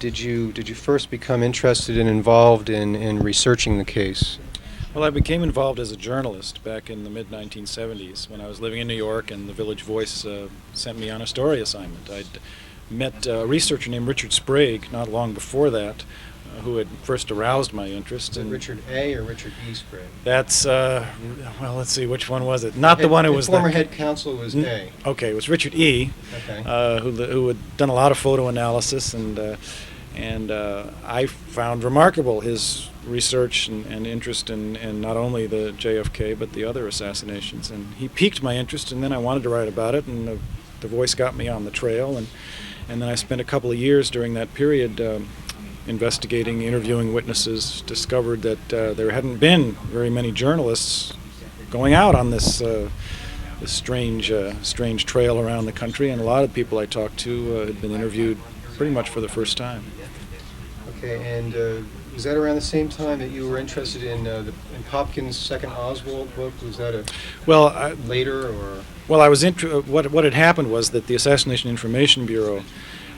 did you first become interested and involved in researching the case? Well, I became involved as a journalist back in the mid-1970s when I was living in New York, and the Village Voice sent me on a story assignment. I'd met a researcher named Richard Sprague not long before that, who had first aroused my interest. Is it Richard A. or Richard E. Sprague? That's, well, let's see, which one was it? Not the one who was former head counsel was A. Okay, it was Richard E., Okay. who had done a lot of photo analysis, and I found remarkable his research and interest in not only the JFK but the other assassinations. And he piqued my interest, and then I wanted to write about it, and the Voice got me on the trail. And then I spent a couple of years during that period investigating, interviewing witnesses, discovered that there hadn't been very many journalists going out on this strange trail around the country, and a lot of people I talked to had been interviewed pretty much for the first time. Okay, and was that around the same time that you were interested in Popkin's second Oswald book? Was that later or? Well, I was what had happened was that the Assassination Information Bureau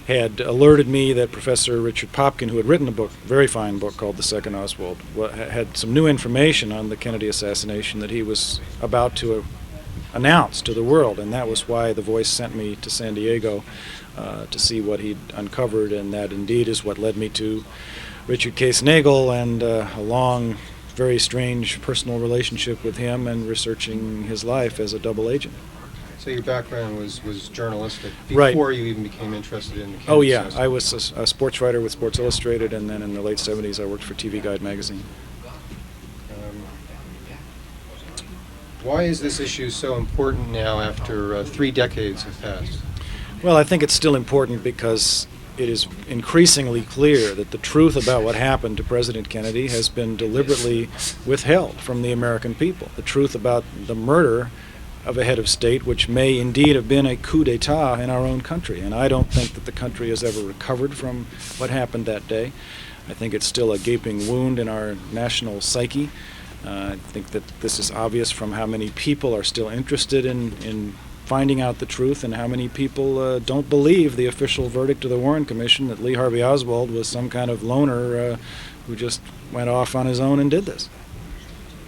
had alerted me that Professor Richard Popkin, who had written a book, very fine book called The Second Oswald, had some new information on the Kennedy assassination that he was about to announce to the world, and that was why the Voice sent me to San Diego to see what he'd uncovered, and that indeed is what led me to Richard Case Nagel and a long, very strange personal relationship with him and researching his life as a double agent. So your background was journalistic Right. before you even became interested in the Kennedy Oh yeah, assassination. I was a sports writer with Sports Illustrated, and then in the late 70s I worked for TV Guide magazine. Why is this issue so important now after 3 decades have passed? Well, I think it's still important because it is increasingly clear that the truth about what happened to President Kennedy has been deliberately withheld from the American people. The truth about the murder of a head of state, which may indeed have been a coup d'etat in our own country. And I don't think that the country has ever recovered from what happened that day. I think it's still a gaping wound in our national psyche. I think that this is obvious from how many people are still interested in finding out the truth, and how many people don't believe the official verdict of the Warren Commission that Lee Harvey Oswald was some kind of loner who just went off on his own and did this.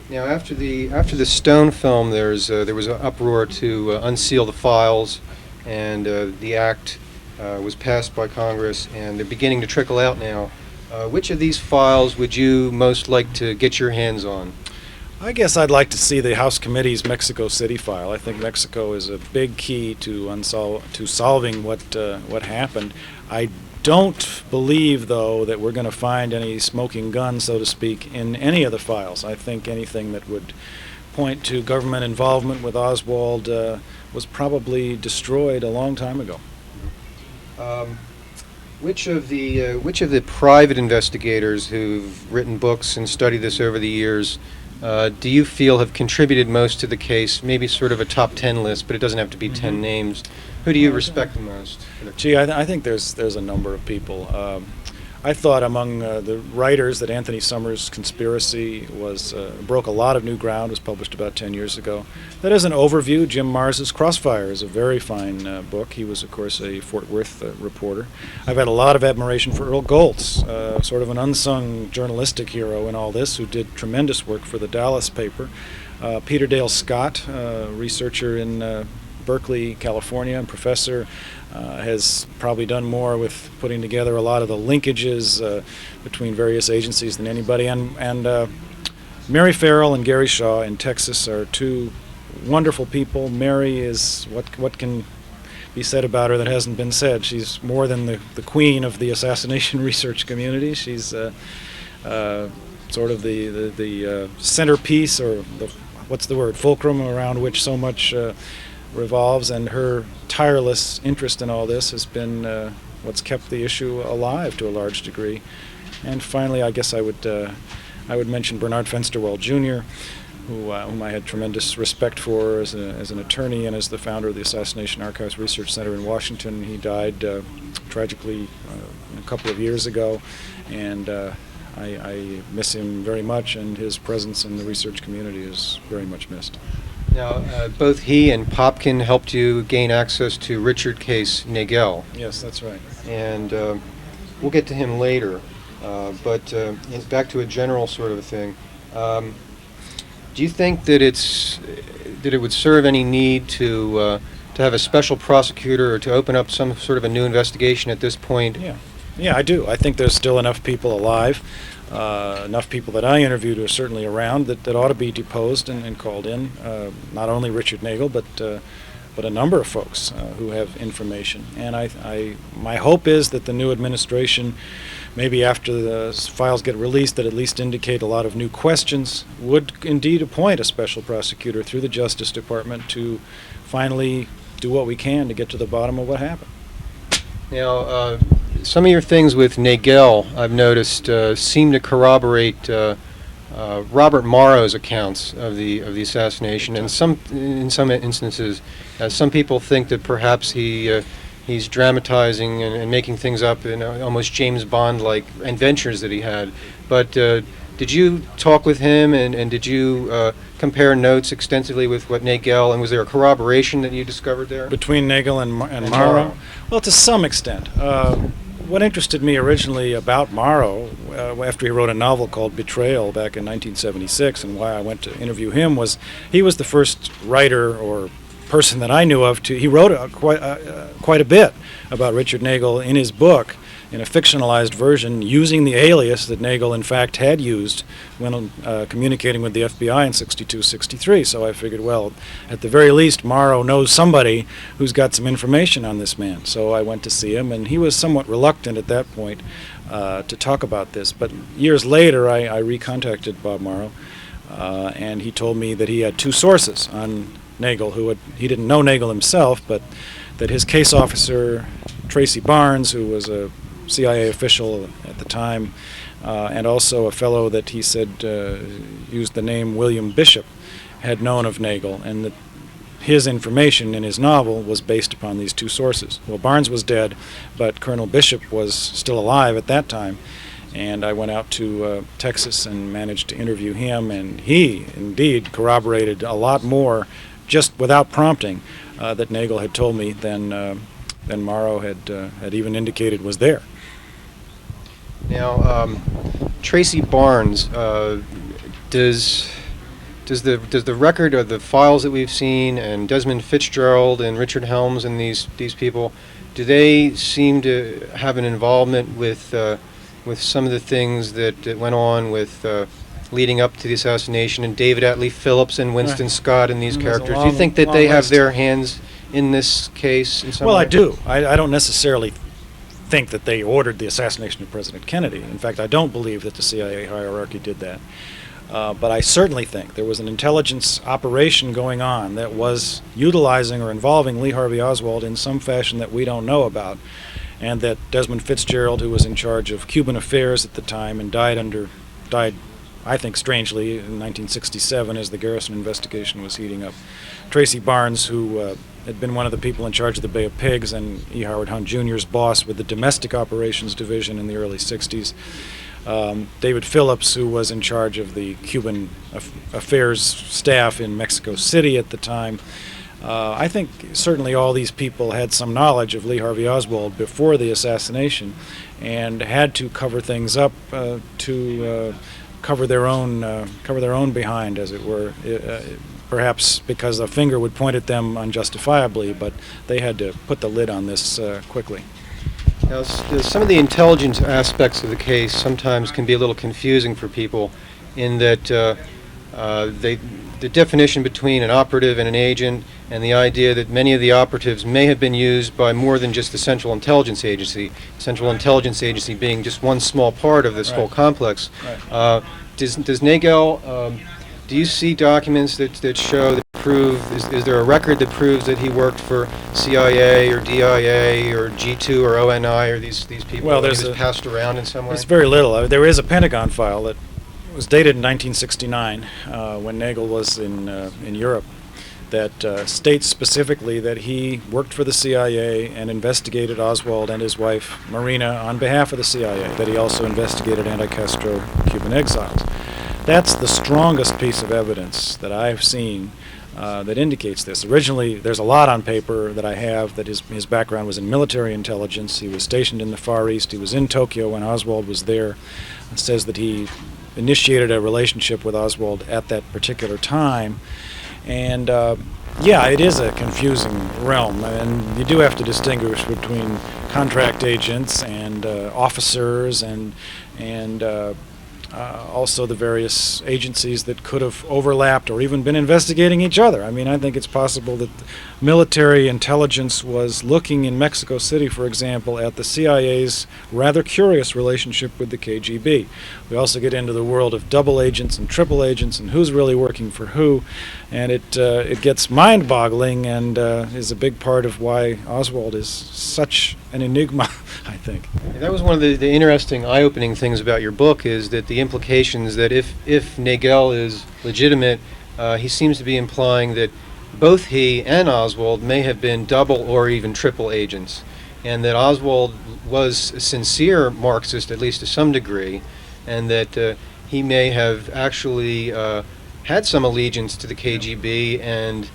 Now, after the Stone film, there was an uproar to unseal the files, and the act was passed by Congress, and they're beginning to trickle out now. Which of these files would you most like to get your hands on? I guess I'd like to see the House Committee's Mexico City file. I think Mexico is a big key to solving what happened. I don't believe, though, that we're going to find any smoking gun, so to speak, in any of the files. I think anything that would point to government involvement with Oswald was probably destroyed a long time ago. Which of the private investigators who've written books and studied this over the years do you feel have contributed most to the case? Maybe sort of a top 10 list, but it doesn't have to be 10 names. Who do you respect the most? Gee, I think there's a number of people. I thought among the writers that Anthony Summers' Conspiracy broke a lot of new ground, was published about 10 years ago. That as an overview, Jim Mars's Crossfire is a very fine book. He was, of course, a Fort Worth reporter. I've had a lot of admiration for Earl Goltz, sort of an unsung journalistic hero in all this, who did tremendous work for the Dallas paper. Peter Dale Scott, researcher in Berkeley, California, and professor, has probably done more with putting together a lot of the linkages between various agencies than anybody. And Mary Farrell and Gary Shaw in Texas are two wonderful people. Mary is, what can be said about her that hasn't been said? She's more than the queen of the assassination research community. She's sort of the centerpiece, or what's the word, fulcrum, around which so much revolves, and her tireless interest in all this has been what's kept the issue alive to a large degree. And finally, I guess I would mention Bernard Fensterwald Jr., whom I had tremendous respect for as an attorney and as the founder of the Assassination Archives Research Center in Washington. He died tragically a couple of years ago, and I miss him very much, and his presence in the research community is very much missed. Now, both he and Popkin helped you gain access to Richard Case Nagel. Yes, that's right. And we'll get to him later. But back to a general sort of a thing. Do you think that it would serve any need to have a special prosecutor or to open up some sort of a new investigation at this point? Yeah, I do. I think there's still enough people alive, enough people that I interviewed are certainly around that ought to be deposed and called in. Not only Richard Nagel, but a number of folks who have information. And my hope is that the new administration, maybe after the files get released, that at least indicate a lot of new questions, would indeed appoint a special prosecutor through the Justice Department to finally do what we can to get to the bottom of what happened. Now, some of your things with Nagel, I've noticed, seem to corroborate Robert Morrow's accounts of the assassination, and in some instances, some people think that perhaps he's dramatizing and making things up in almost James Bond-like adventures that he had. But did you talk with him, and did you compare notes extensively with what Nagel, and was there a corroboration that you discovered there? Between Nagel and Morrow? Well, to some extent. What interested me originally about Morrow, after he wrote a novel called Betrayal back in 1976, and why I went to interview him, was he was the first writer or person that I knew of to. He wrote quite a bit about Richard Nagel in his book, in a fictionalized version, using the alias that Nagel in fact had used when communicating with the FBI in 62, 63. So I figured, well, at the very least, Morrow knows somebody who's got some information on this man. So I went to see him, and he was somewhat reluctant at that point to talk about this. But years later, I recontacted Bob Morrow, and he told me that he had two sources on Nagel, he didn't know Nagel himself, but that his case officer, Tracy Barnes, who was a CIA official at the time, and also a fellow that he said used the name William Bishop, had known of Nagel, and that his information in his novel was based upon these two sources. Well, Barnes was dead, but Colonel Bishop was still alive at that time, and I went out to Texas and managed to interview him, and he indeed corroborated a lot more, just without prompting, that Nagel had told me than Morrow had even indicated was there. Now, Tracy Barnes, does the record of the files that we've seen, and Desmond Fitzgerald and Richard Helms and these people, do they seem to have an involvement with some of the things that went on with leading up to the assassination, and David Atlee Phillips and Winston Scott and these characters? Do you think that they have their hands in this case in some way? Well, I do. I don't necessarily think that they ordered the assassination of President Kennedy. In fact, I don't believe that the CIA hierarchy did that. But I certainly think there was an intelligence operation going on that was utilizing or involving Lee Harvey Oswald in some fashion that we don't know about, and that Desmond Fitzgerald, who was in charge of Cuban affairs at the time and died, I think, strangely, in 1967 as the Garrison investigation was heating up. Tracy Barnes, who had been one of the people in charge of the Bay of Pigs and E. Howard Hunt Jr.'s boss with the Domestic Operations Division in the early 60s. David Phillips, who was in charge of the Cuban affairs staff in Mexico City at the time. I think certainly all these people had some knowledge of Lee Harvey Oswald before the assassination and had to cover things up to cover their own behind, as it were. Perhaps because a finger would point at them unjustifiably, but they had to put the lid on this quickly. Now, some of the intelligence aspects of the case sometimes can be a little confusing for people, in that the definition between an operative and an agent, and the idea that many of the operatives may have been used by more than just the Central Intelligence Agency. Central Intelligence Agency being just one small part of this whole complex. Right. Does Nagel? Do you see documents that show, that prove, is there a record that proves that he worked for CIA or DIA or G2 or ONI or these people? Well, that he was passed around in some way? There's very little. There is a Pentagon file that was dated in 1969 when Nagel was in Europe that states specifically that he worked for the CIA and investigated Oswald and his wife Marina on behalf of the CIA, that he also investigated anti-Castro Cuban exiles. That's the strongest piece of evidence that I've seen that indicates this. Originally, there's a lot on paper that I have that his background was in military intelligence. He was stationed in the Far East. He was in Tokyo when Oswald was there. It says that he initiated a relationship with Oswald at that particular time. And yeah, it is a confusing realm, and you do have to distinguish between contract agents and officers and also the various agencies that could have overlapped or even been investigating each other. I mean, I think it's possible that military intelligence was looking in Mexico City, for example, at the CIA's rather curious relationship with the KGB. We also get into the world of double agents and triple agents and who's really working for who, and it gets mind-boggling and is a big part of why Oswald is such an enigma, I think. That was one of the interesting, eye-opening things about your book, is that the implications that if Nagel is legitimate, he seems to be implying that both he and Oswald may have been double or even triple agents, and that Oswald was a sincere Marxist, at least to some degree, and that he may have actually had some allegiance to the KGB, and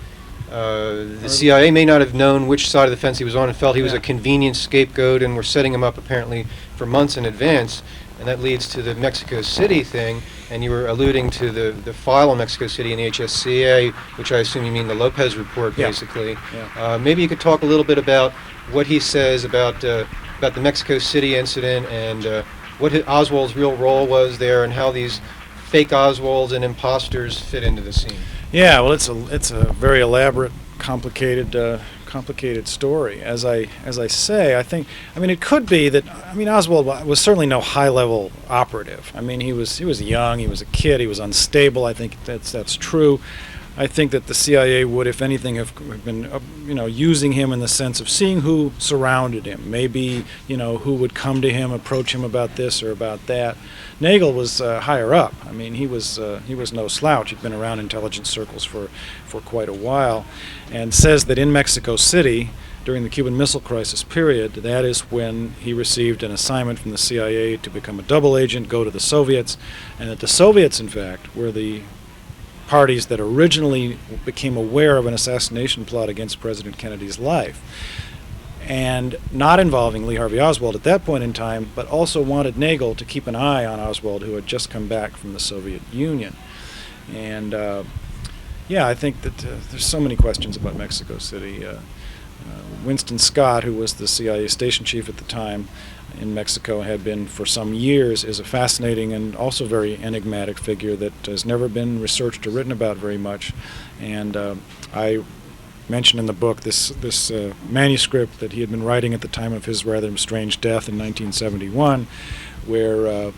the CIA may not have known which side of the fence he was on and felt he was a convenient scapegoat and were setting him up apparently for months in advance. And that leads to the Mexico City thing, and you were alluding to the file on Mexico City and the HSCA, which I assume you mean the Lopez report, basically. Yeah. Maybe you could talk a little bit about what he says about the Mexico City incident and what Oswald's real role was there, and how these fake Oswalds and imposters fit into the scene. Yeah, well, it's a very elaborate, complicated story. As I say, I mean, it could be that, I mean, Oswald was certainly no high-level operative. I mean, he was young, he was a kid, he was unstable. I think that's true. I think that the CIA would, if anything, have been, using him in the sense of seeing who surrounded him. Maybe, who would come to him, approach him about this or about that. Nagel was higher up. I mean, he was no slouch. He'd been around intelligence circles for quite a while, and says that in Mexico City, during the Cuban Missile Crisis period, that is when he received an assignment from the CIA to become a double agent, go to the Soviets, and that the Soviets, in fact, were the parties that originally became aware of an assassination plot against President Kennedy's life, and not involving Lee Harvey Oswald at that point in time, but also wanted Nagel to keep an eye on Oswald, who had just come back from the Soviet Union. And yeah, I think that there's so many questions about Mexico City. Winston Scott, who was the CIA station chief at the time in Mexico, had been for some years, is a fascinating and also very enigmatic figure that has never been researched or written about very much. And I mentioned in the book this manuscript that he had been writing at the time of his rather strange death in 1971, where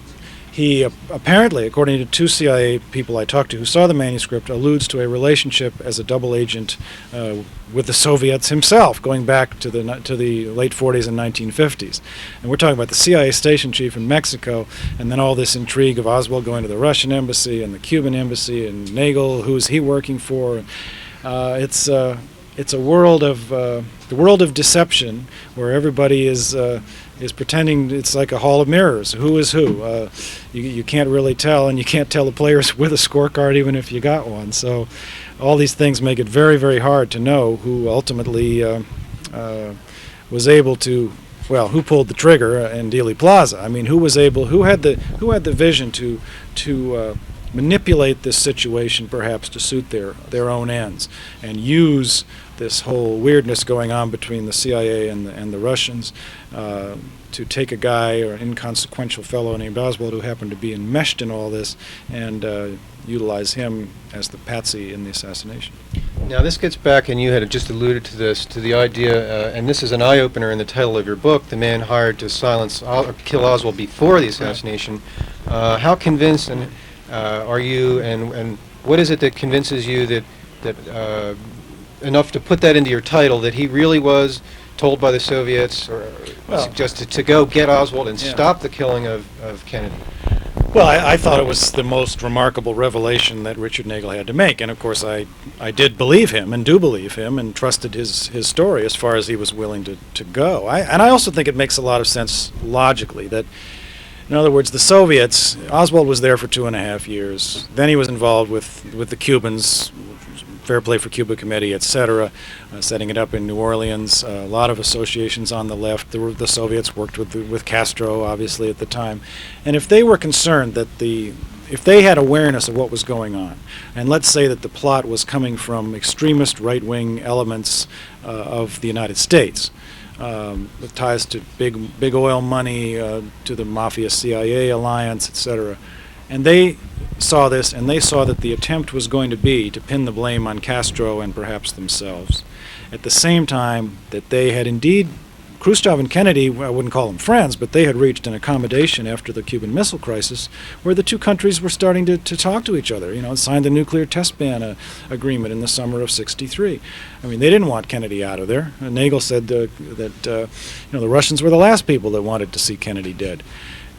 he apparently, according to two CIA people I talked to who saw the manuscript, alludes to a relationship as a double agent with the Soviets himself, going back to the late 40s and 1950s. And we're talking about the CIA station chief in Mexico, and then all this intrigue of Oswald going to the Russian embassy and the Cuban embassy, and Nagel, who's he working for? It's a world of the world of deception, where everybody is pretending it's like a hall of mirrors. Who is who? You can't really tell, and you can't tell the players with a scorecard even if you got one. So all these things make it very, very hard to know who ultimately was able to, well, who pulled the trigger in Dealey Plaza. I mean, who had the vision to manipulate this situation perhaps to suit their own ends, and use this whole weirdness going on between the CIA and the Russians to take a guy or an inconsequential fellow named Oswald who happened to be enmeshed in all this and utilize him as the patsy in the assassination. Now this gets back, and you had just alluded to this, to the idea, and this is an eye-opener in the title of your book, the man hired to kill Oswald before the assassination. How convinced are you, and what is it that convinces you that enough to put that into your title, that he really was told by the Soviets or suggested to go get Oswald and stop the killing of Kennedy? Well, I thought it was the most remarkable revelation that Richard Nagel had to make, and of course I did believe him and do believe him and trusted his story as far as he was willing to go. And I also think it makes a lot of sense logically that, in other words, the Soviets, Oswald was there for 2.5 years. Then he was involved with the Cubans, Fair Play for Cuba Committee, etc., setting it up in New Orleans. A lot of associations on the left. The Soviets worked with Castro, obviously, at the time. And if they were concerned that if they had awareness of what was going on, and let's say that the plot was coming from extremist right-wing elements of the United States, with ties to big oil money, to the Mafia CIA alliance, etc., and they saw this, and they saw that the attempt was going to be to pin the blame on Castro and perhaps themselves. At the same time that they had indeed, Khrushchev and Kennedy, I wouldn't call them friends, but they had reached an accommodation after the Cuban Missile Crisis where the two countries were starting to talk to each other, signed the nuclear test ban agreement in the summer of '63. I mean, they didn't want Kennedy out of there. Nagel said that the Russians were the last people that wanted to see Kennedy dead.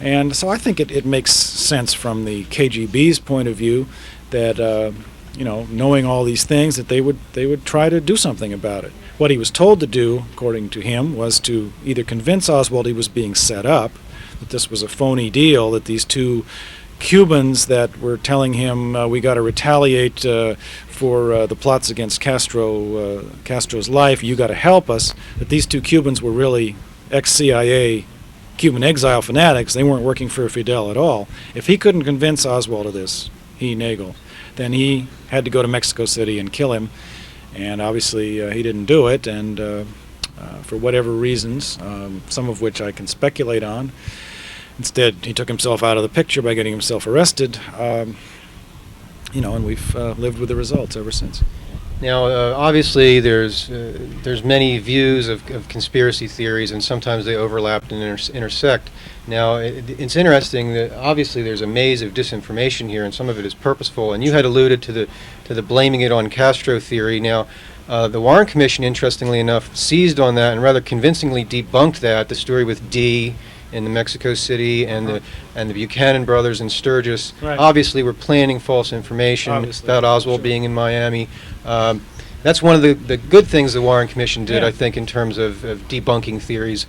And so I think it makes sense from the KGB's point of view that, knowing all these things, that they would try to do something about it. What he was told to do, according to him, was to either convince Oswald he was being set up, that this was a phony deal, that these two Cubans that were telling him we got to retaliate for the plots against Castro's life, you got to help us, that these two Cubans were really ex-CIA Cuban exile fanatics. They weren't working for Fidel at all. If he couldn't convince Oswald of this, Nagel, then he had to go to Mexico City and kill him. And obviously he didn't do it, and for whatever reasons, some of which I can speculate on, instead he took himself out of the picture by getting himself arrested, and we've lived with the results ever since. Now, obviously, there's many views of conspiracy theories, and sometimes they overlap and intersect. Now, it's interesting that obviously there's a maze of disinformation here, and some of it is purposeful. And you had alluded to the blaming it on Castro theory. Now, the Warren Commission, interestingly enough, seized on that and rather convincingly debunked that. The story with D in the Mexico City and the Buchanan brothers and Sturgis obviously were planning false information about Oswald being in Miami. That's one of the good things the Warren Commission did, I think, in terms of debunking theories.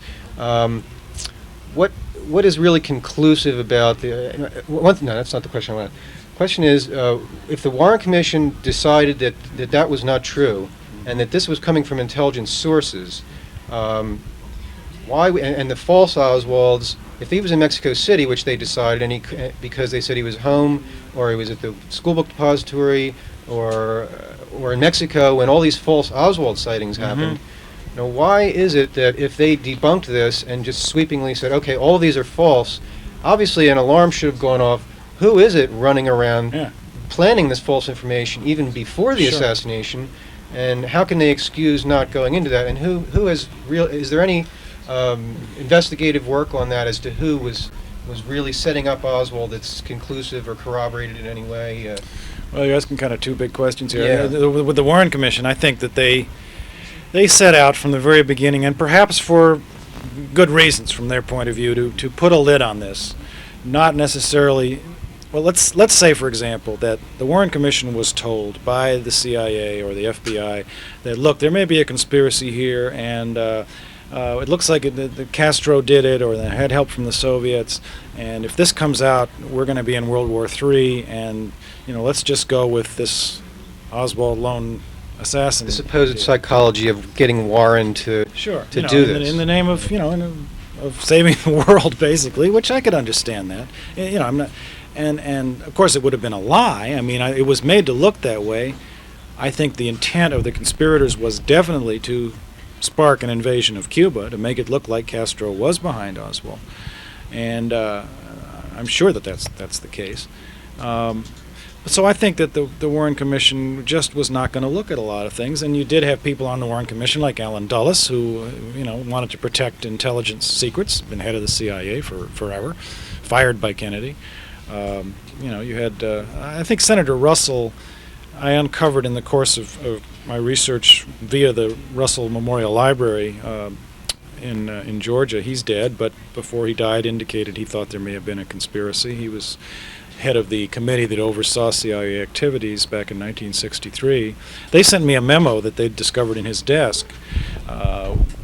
What is really conclusive about the... no, that's not the question I want. The question is, if the Warren Commission decided that was not true, and that this was coming from intelligence sources, why? And the false Oswalds, if he was in Mexico City, which they decided, because they said he was home, or he was at the school book depository, or in Mexico, when all these false Oswald sightings happened. Now, why is it that if they debunked this and just sweepingly said, okay, all of these are false, obviously an alarm should have gone off. Who is it running around planning this false information even before the assassination? And how can they excuse not going into that? And who has is there any investigative work on that as to who was really setting up Oswald that's conclusive or corroborated in any way? Well, you're asking kind of two big questions here. Yeah. With the Warren Commission, I think that they set out from the very beginning, and perhaps for good reasons from their point of view, to put a lid on this. Not necessarily... Well, let's say, for example, that the Warren Commission was told by the CIA or the FBI that, look, there may be a conspiracy here, and it looks like the Castro did it, or they had help from the Soviets, and if this comes out, we're going to be in World War III, and let's just go with this Oswald lone assassin. The supposed psychology of getting Warren to do this in the name of of saving the world, basically, which I could understand that. I'm not, and of course it would have been a lie. I mean, it was made to look that way. I think the intent of the conspirators was definitely to spark an invasion of Cuba, to make it look like Castro was behind Oswald, and I'm sure that that's the case. So I think that the Warren Commission just was not going to look at a lot of things, and you did have people on the Warren Commission like Allen Dulles, who wanted to protect intelligence secrets, been head of the CIA for forever, fired by Kennedy. You had I think Senator Russell. I uncovered in the course of my research via the Russell Memorial Library in Georgia. He's dead, but before he died, indicated he thought there may have been a conspiracy. He was head of the committee that oversaw CIA activities back in 1963. They sent me a memo that they'd discovered in his desk,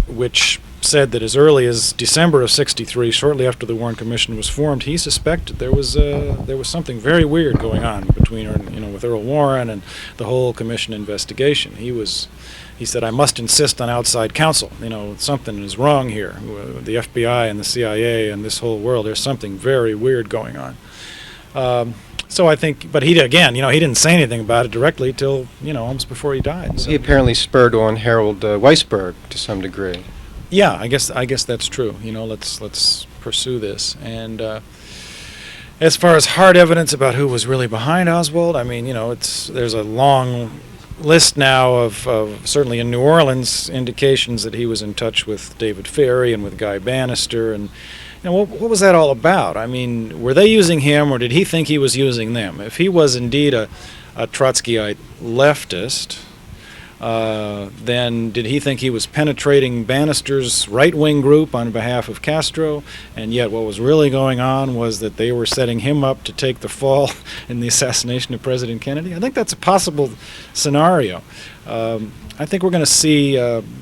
which said that as early as December of '63, shortly after the Warren Commission was formed, he suspected there was something very weird going on between with Earl Warren and the whole commission investigation. He said, I must insist on outside counsel. Something is wrong here. The FBI and the CIA and this whole world, there's something very weird going on. So I think, but he didn't say anything about it directly till almost before he died. So. He apparently spurred on Harold Weisberg to some degree. Yeah, I guess that's true. Let's pursue this. And as far as hard evidence about who was really behind Oswald, there's a long list now of certainly in New Orleans indications that he was in touch with David Ferrie and with Guy Bannister. And what was that all about? Were they using him, or did he think he was using them? If he was indeed a Trotskyite leftist, then did he think he was penetrating Bannister's right-wing group on behalf of Castro? And yet what was really going on was that they were setting him up to take the fall in the assassination of President Kennedy? I think that's a possible scenario. I think we're going to see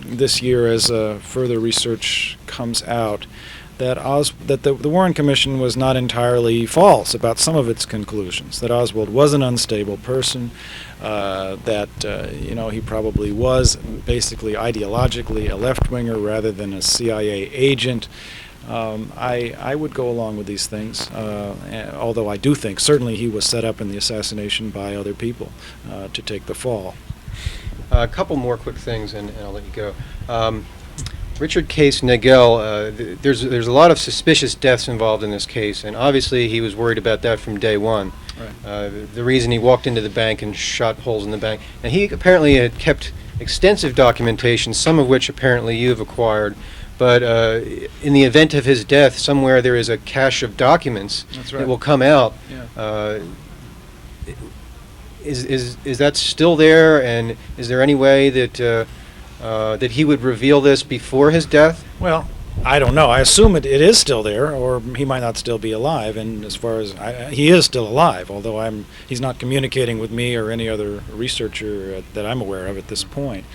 this year, as further research comes out, that the Warren Commission was not entirely false about some of its conclusions, that Oswald was an unstable person, that he probably was basically ideologically a left-winger rather than a CIA agent. I would go along with these things, although I do think certainly he was set up in the assassination by other people to take the fall. A couple more quick things, and I'll let you go. Richard Case Nagel, there's a lot of suspicious deaths involved in this case, and obviously he was worried about that from day one. Right. The reason he walked into the bank and shot holes in the bank. And he apparently had kept extensive documentation, some of which apparently you've acquired, but in the event of his death, somewhere there is a cache of documents that will come out. Yeah. Is that still there, and is there any way that that he would reveal this before his death? Well, I don't know. I assume it is still there, or he might not still be alive. And as far as he is still alive, although he's not communicating with me or any other researcher that I'm aware of at this point.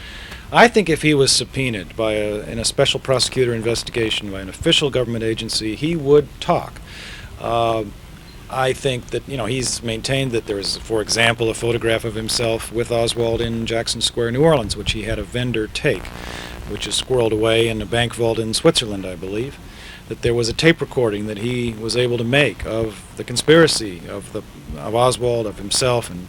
I think if he was subpoenaed in a special prosecutor investigation by an official government agency, he would talk. I think that he's maintained that there is, for example, a photograph of himself with Oswald in Jackson Square, New Orleans, which he had a vendor take, which is squirreled away in a bank vault in Switzerland, I believe. That there was a tape recording that he was able to make of the conspiracy of Oswald, of himself, and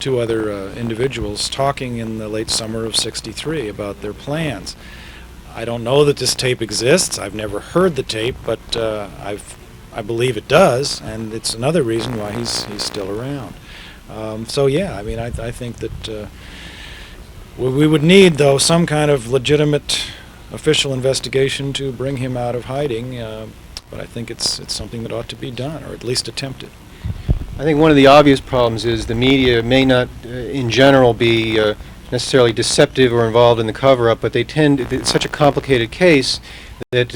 two other individuals talking in the late summer of '63 about their plans. I don't know that this tape exists. I've never heard the tape, but I believe it does, and it's another reason why he's still around. So yeah, I think that we would need, though, some kind of legitimate official investigation to bring him out of hiding. But I think it's something that ought to be done, or at least attempted. I think one of the obvious problems is the media may not, in general, be necessarily deceptive or involved in the cover-up, but it's such a complicated case that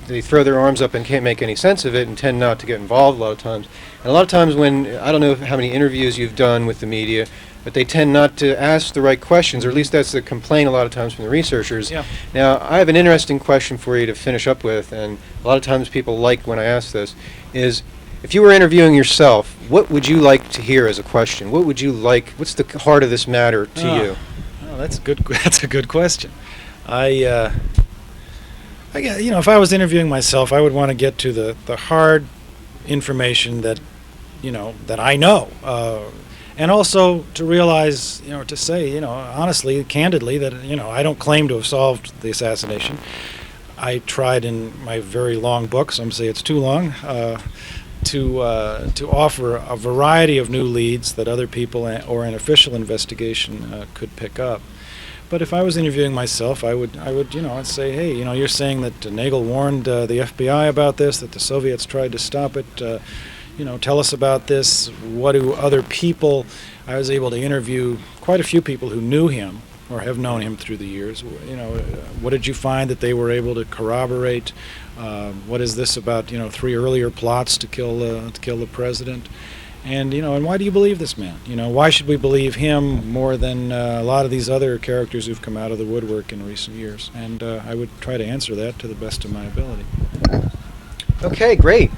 they throw their arms up and can't make any sense of it and tend not to get involved a lot of times. And a lot of times when, I don't know how many interviews you've done with the media, but they tend not to ask the right questions, or at least that's the complaint a lot of times from the researchers. Yeah. Now, I have an interesting question for you to finish up with, and a lot of times people like when I ask this, is if you were interviewing yourself, what would you like to hear as a question? What would you like, what's the heart of this matter to you? Oh, that's a good question. If I was interviewing myself, I would want to get to the hard information that I know, and also to realize, to say, honestly, candidly, that I don't claim to have solved the assassination. I tried in my very long book, some say it's too long, to offer a variety of new leads that other people or an official investigation could pick up. But if I was interviewing myself, I would, I'd say, hey, you're saying that Nagel warned the FBI about this, that the Soviets tried to stop it. Tell us about this. What do other people? I was able to interview quite a few people who knew him or have known him through the years. What did you find that they were able to corroborate? What is this about? 3 earlier plots to kill the president. And and why do you believe this man? Why should we believe him more than a lot of these other characters who've come out of the woodwork in recent years? And I would try to answer that to the best of my ability. Okay, great.